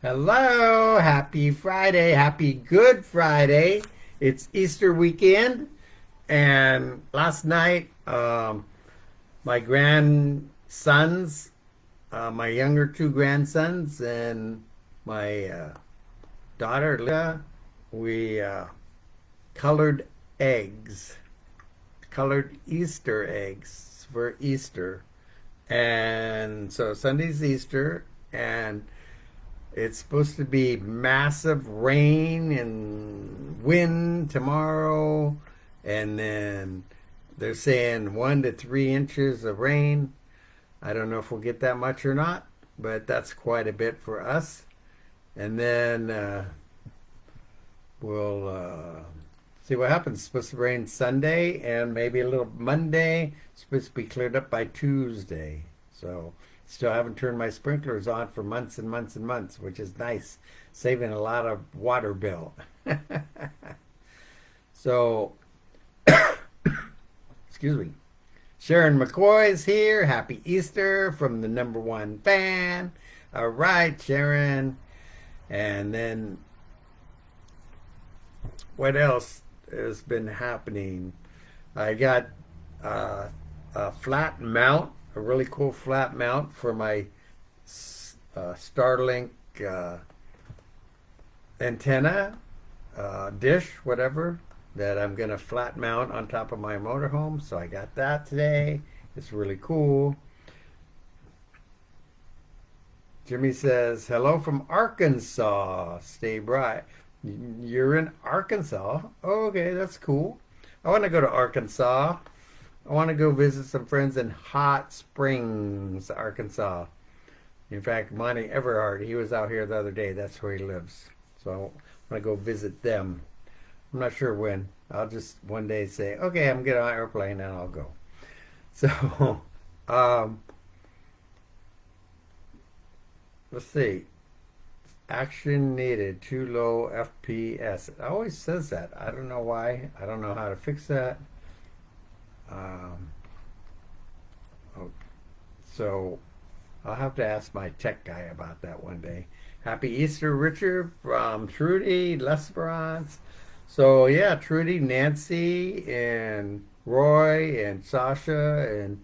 Hello, happy Friday, happy Good Friday. It's Easter weekend, and last night, my grandsons, my younger two grandsons, and my daughter, Leah, we colored eggs, colored Easter eggs for Easter. And so Sunday's Easter, and it's supposed to be massive rain and wind tomorrow, and then they're saying 1 to 3 inches of rain. I don't know if we'll get that much or not, but that's quite a bit for us. And then we'll see what happens. It's supposed to rain Sunday and maybe a little Monday. It's supposed to be cleared up by Tuesday. So still haven't turned my sprinklers on for months and months and months, which is nice, saving a lot of water bill. So, excuse me. Sharon McCoy's here. Happy Easter from the number one fan. All right, Sharon. And then what else has been happening? I got a flat mount, a really cool flat mount for my Starlink antenna, dish, whatever, that I'm going to flat mount on top of my motorhome. So I got that today. It's really cool. Jimmy says, hello from Arkansas. Stay bright. You're in Arkansas? Okay, that's cool. I want to go to Arkansas. I want to go visit some friends in Hot Springs, Arkansas. In fact, Monty Everhart, he was out here the other day. That's where he lives. So I want to go visit them. I'm not sure when. I'll just one day say, okay, I'm getting on an airplane and I'll go. So, let's see. Action needed, too low FPS. It always says that. I don't know why. I don't know how to fix that. Um, oh, so I'll have to ask my tech guy about that one day. Happy Easter, Richard, from Trudy, L'Esperance. So yeah, Trudy, Nancy, and Roy, and Sasha, and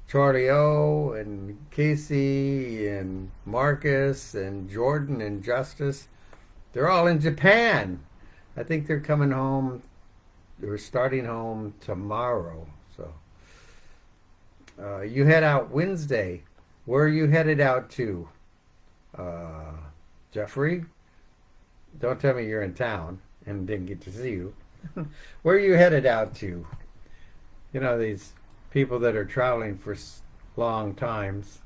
Charlie O, and Casey, and Marcus, and Jordan, and Justice. They're all in Japan. I think they're coming home. They're starting home tomorrow. So you head out Wednesday. Where are you headed out to? Uh, Jeffrey? Don't tell me you're in town and didn't get to see you. Where are you headed out to? You know, these people that are traveling for long times.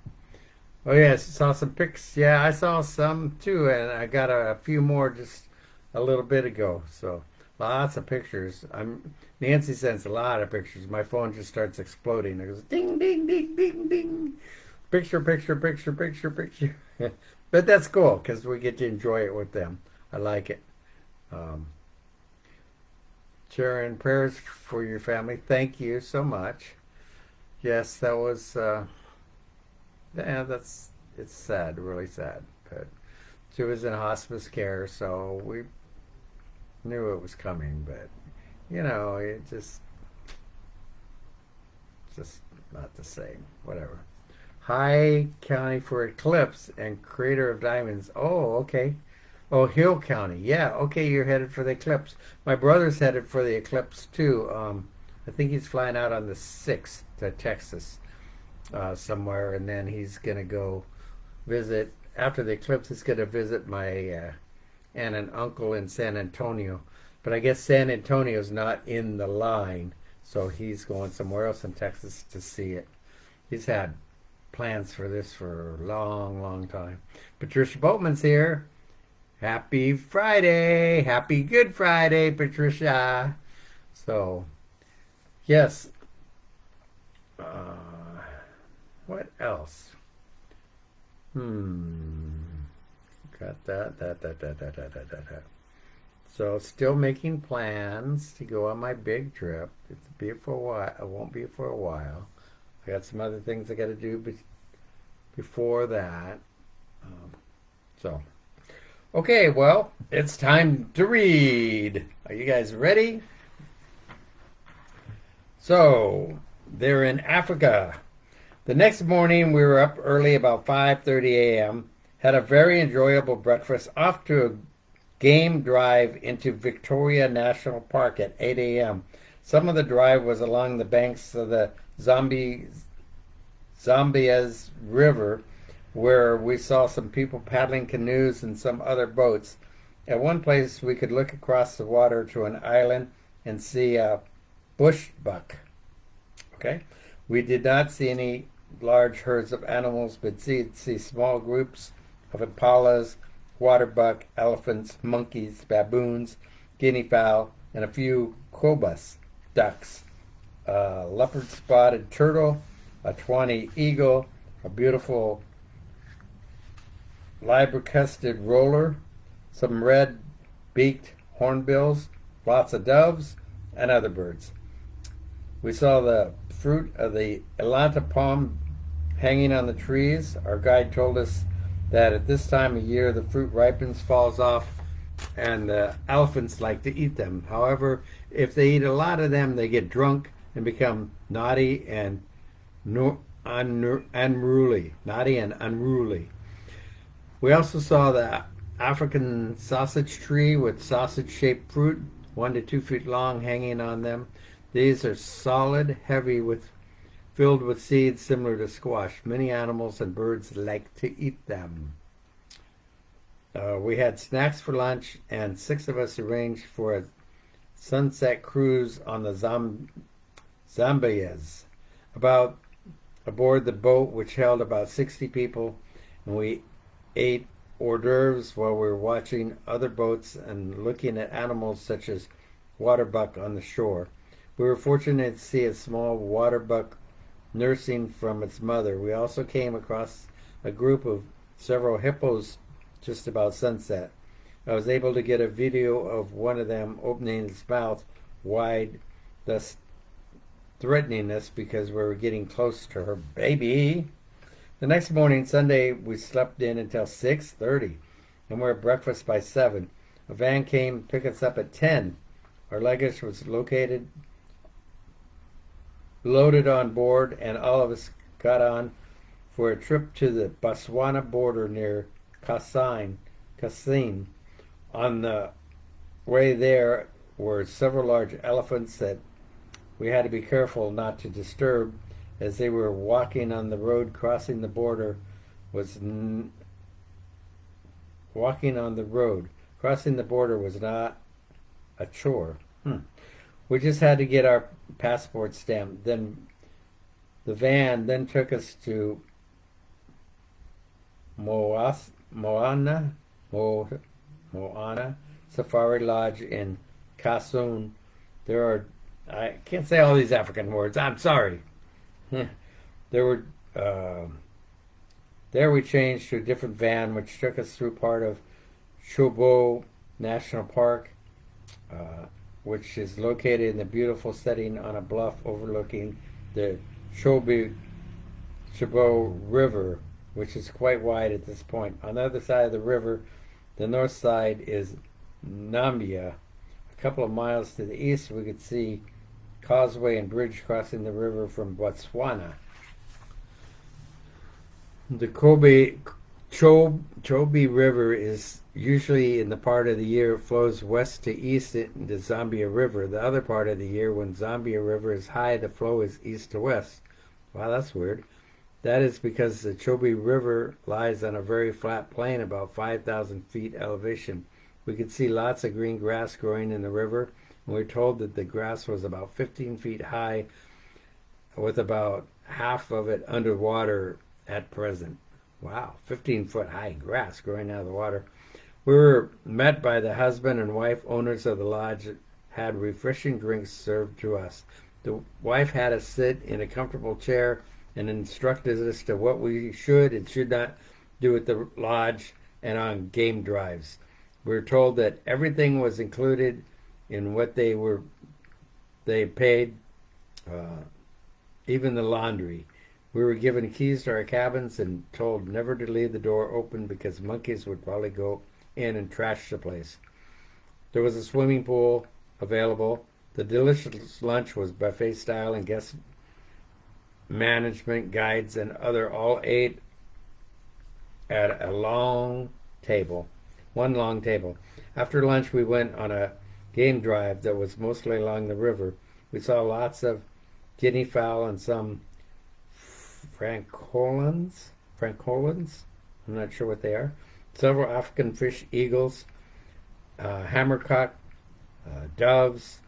Oh, yes, saw some pics. Yeah, I saw some too, and I got a few more just a little bit ago. So lots of pictures. Nancy sends a lot of pictures. My phone just starts exploding. It goes ding, ding, ding, ding, ding. Picture, picture, picture, picture, picture. But that's cool because we get to enjoy it with them. I like it. Um, Sharon, prayers for your family. Thank you so much. Yes, that was. Yeah, that's. It's sad, really sad. But she was in hospice care, so we knew it was coming. But it just not the same. Whatever. High County for eclipse and Crater of Diamonds. Oh, okay. Oh, Hill County. Yeah, okay, you're headed for the eclipse. My brother's headed for the eclipse too. I think he's flying out on the 6th to Texas somewhere, and then he's going to go visit, after the eclipse, he's going to visit my aunt and uncle in San Antonio. But I guess San Antonio's not in the line, so he's going somewhere else in Texas to see it. He's had plans for this for a long, long time. Patricia Boatman's here. Happy Friday. Happy Good Friday, Patricia. So, yes. What else? Got that. So, still making plans to go on my big trip. It'll be for a while. It won't be for a while. I got some other things I got to do before that. So, Okay, well, it's time to read. Are you guys ready? So, they're in Africa. The next morning, we were up early, about 5:30 a.m., had a very enjoyable breakfast, off to a game drive into Victoria National Park at 8 a.m. Some of the drive was along the banks of the Zambia's River, where we saw some people paddling canoes and some other boats. At one place, we could look across the water to an island and see a bush buck. Okay, we did not see any large herds of animals, but see small groups of impalas, water buck, elephants, monkeys, baboons, guinea fowl, and a few quobus ducks, a leopard spotted turtle, a tawny eagle, a beautiful liver-crested roller, some red-beaked hornbills, lots of doves, and other birds. We saw the fruit of the Elanta palm hanging on the trees. Our guide told us that at this time of year the fruit ripens, falls off, and the elephants like to eat them. However, if they eat a lot of them, they get drunk and become naughty and unruly. Naughty and unruly. We also saw the African sausage tree with sausage-shaped fruit, 1 to 2 feet long, hanging on them. These are solid, heavy, filled with seeds similar to squash. Many animals and birds like to eat them. We had snacks for lunch, and 6 of us arranged for a sunset cruise on the Zambias. Aboard the boat, which held about 60 people, and we ate hors d'oeuvres while we were watching other boats and looking at animals such as water buck on the shore. We were fortunate to see a small water buck nursing from its mother. We also came across a group of several hippos just about sunset. I was able to get a video of one of them opening its mouth wide, thus threatening us because we were getting close to her baby. The next morning, Sunday, we slept in until 6:30 and we had breakfast by 7. A van came to pick us up at 10. Our luggage was loaded on board, and all of us got on for a trip to the Botswana border near Kasine. On the way there were several large elephants that we had to be careful not to disturb as they were walking on the road. Crossing the border was not a chore. We just had to get our passport stamped. Then the van then took us to Moana Safari Lodge in Kasune. I can't say all these African words. I'm sorry. There we changed to a different van, which took us through part of Chobo National Park, which is located in the beautiful setting on a bluff overlooking the Chobo River, which is quite wide at this point. On the other side of the river, the north side, is Nambia. A couple of miles to the east, we could see causeway and bridge crossing the river from Botswana. The Chobe River is usually in the part of the year it flows west to east into Zambia River. The other part of the year, when Zambia River is high, the flow is east to west. Wow, that's weird. That is because the Chobe River lies on a very flat plain, about 5,000 feet elevation. We could see lots of green grass growing in the river, and we were told that the grass was about 15 feet high, with about half of it underwater at present. Wow, 15-foot high grass growing out of the water. We were met by the husband and wife owners of the lodge that had refreshing drinks served to us. The wife had us sit in a comfortable chair and instructed us to what we should and should not do at the lodge and on game drives. We were told that everything was included in what they paid, even the laundry. We were given keys to our cabins and told never to leave the door open because monkeys would probably go in and trashed the place. There was a swimming pool available. The delicious lunch was buffet style, and guest management guides and other all ate at a long table, one long table. After lunch, we went on a game drive that was mostly along the river. We saw lots of guinea fowl and some francolins. I'm not sure what they are. Several African fish, eagles, hammercock, doves,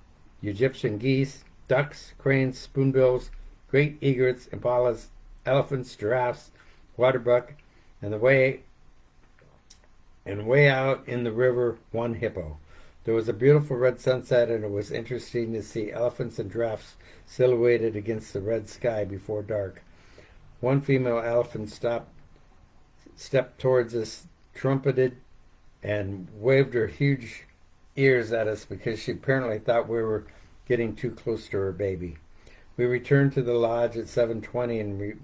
Egyptian geese, ducks, cranes, spoonbills, great egrets, impalas, elephants, giraffes, waterbuck, and way out in the river, one hippo. There was a beautiful red sunset, and it was interesting to see elephants and giraffes silhouetted against the red sky before dark. One female elephant stepped towards us, trumpeted, and waved her huge ears at us because she apparently thought we were getting too close to her baby. We returned to the lodge at 7:20 and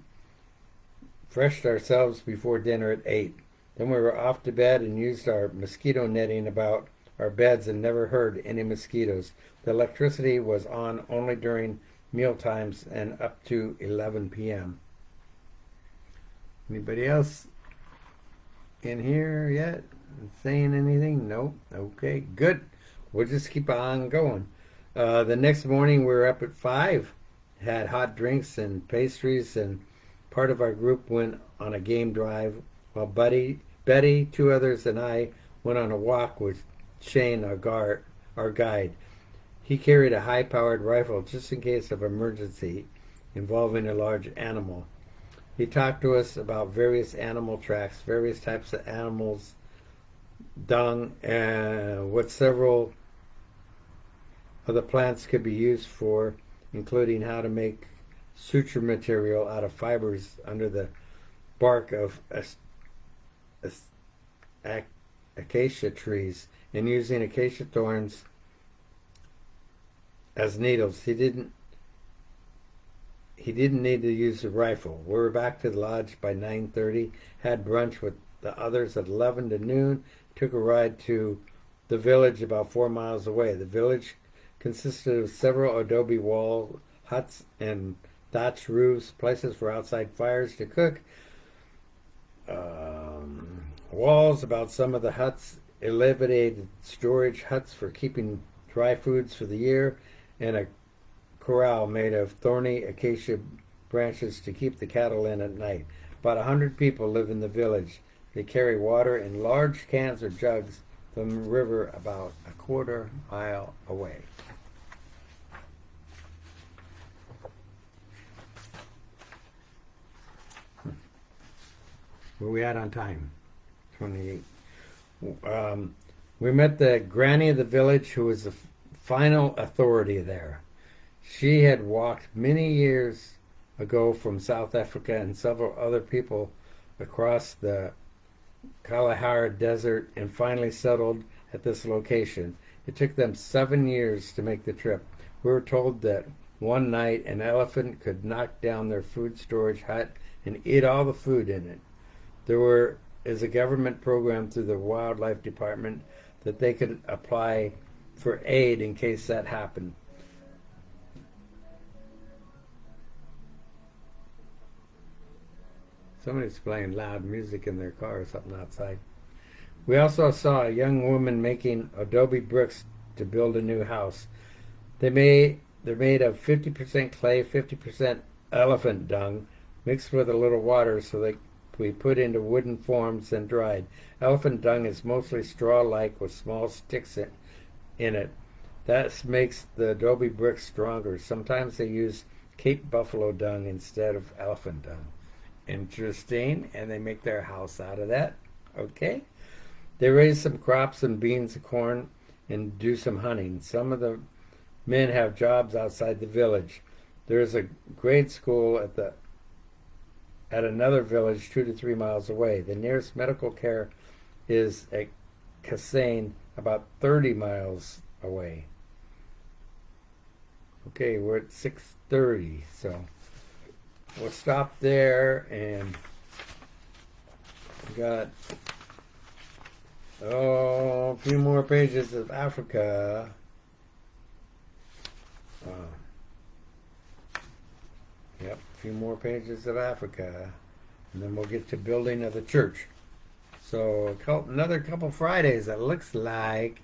refreshed ourselves before dinner at 8. Then we were off to bed and used our mosquito netting about our beds and never heard any mosquitoes. The electricity was on only during meal times and up to 11 p.m. Anybody else in here yet saying anything? Nope. Okay, good. We'll just keep on going. The next morning we were up at 5, had hot drinks and pastries, and part of our group went on a game drive while Betty, 2 others, and I went on a walk with Shane, our guide. He carried a high-powered rifle just in case of emergency involving a large animal. He talked to us about various animal tracks, various types of animals, dung, and what several of the plants could be used for, including how to make suture material out of fibers under the bark of acacia trees and using acacia thorns as needles. He didn't need to use a rifle. We were back to the lodge by 9:30, had brunch with the others at 11 to noon, took a ride to the village about 4 miles away. The village consisted of several adobe wall huts and thatched roofs, places for outside fires to cook, walls about some of the huts, elevated storage huts for keeping dry foods for the year, and a corral made of thorny acacia branches to keep the cattle in at night. About 100 people live in the village. They carry water in large cans or jugs from the river about a quarter mile away. Where we at on time? 28. We met the granny of the village, who was the final authority there. She had walked many years ago from South Africa and several other people across the Kalahari Desert and finally settled at this location. It took them 7 years to make the trip. We were told that one night an elephant could knock down their food storage hut and eat all the food in it. There is a government program through the wildlife department that they could apply for aid in case that happened. Somebody's playing loud music in their car or something outside. We also saw a young woman making adobe bricks to build a new house. They're made of 50% clay, 50% elephant dung, mixed with a little water so that we put into wooden forms and dried. Elephant dung is mostly straw-like with small sticks in it. That makes the adobe bricks stronger. Sometimes they use Cape buffalo dung instead of elephant dung. Interesting. And they make their house out of that. Okay. They raise some crops and beans and corn and do some hunting. Some of the men have jobs outside the village. There is a grade school at another village 2 to 3 miles away. The nearest medical care is at Kasane, about 30 miles away. Okay, we're at 6:30, so we'll stop there, and we got Oh, a few more pages of Africa. Uh, yep, a few more pages of Africa. And then we'll get to building of the church. So another couple Fridays, it looks like.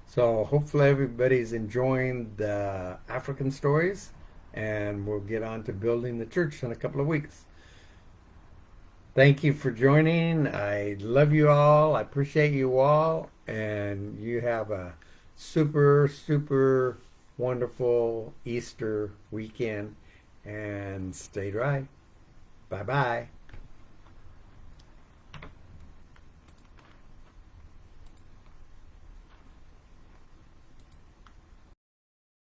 So hopefully everybody's enjoying the African stories, and we'll get on to building the church in a couple of weeks. Thank you for joining. I love you all. I appreciate you all, and you have a super, super wonderful Easter weekend, and stay dry. Bye bye.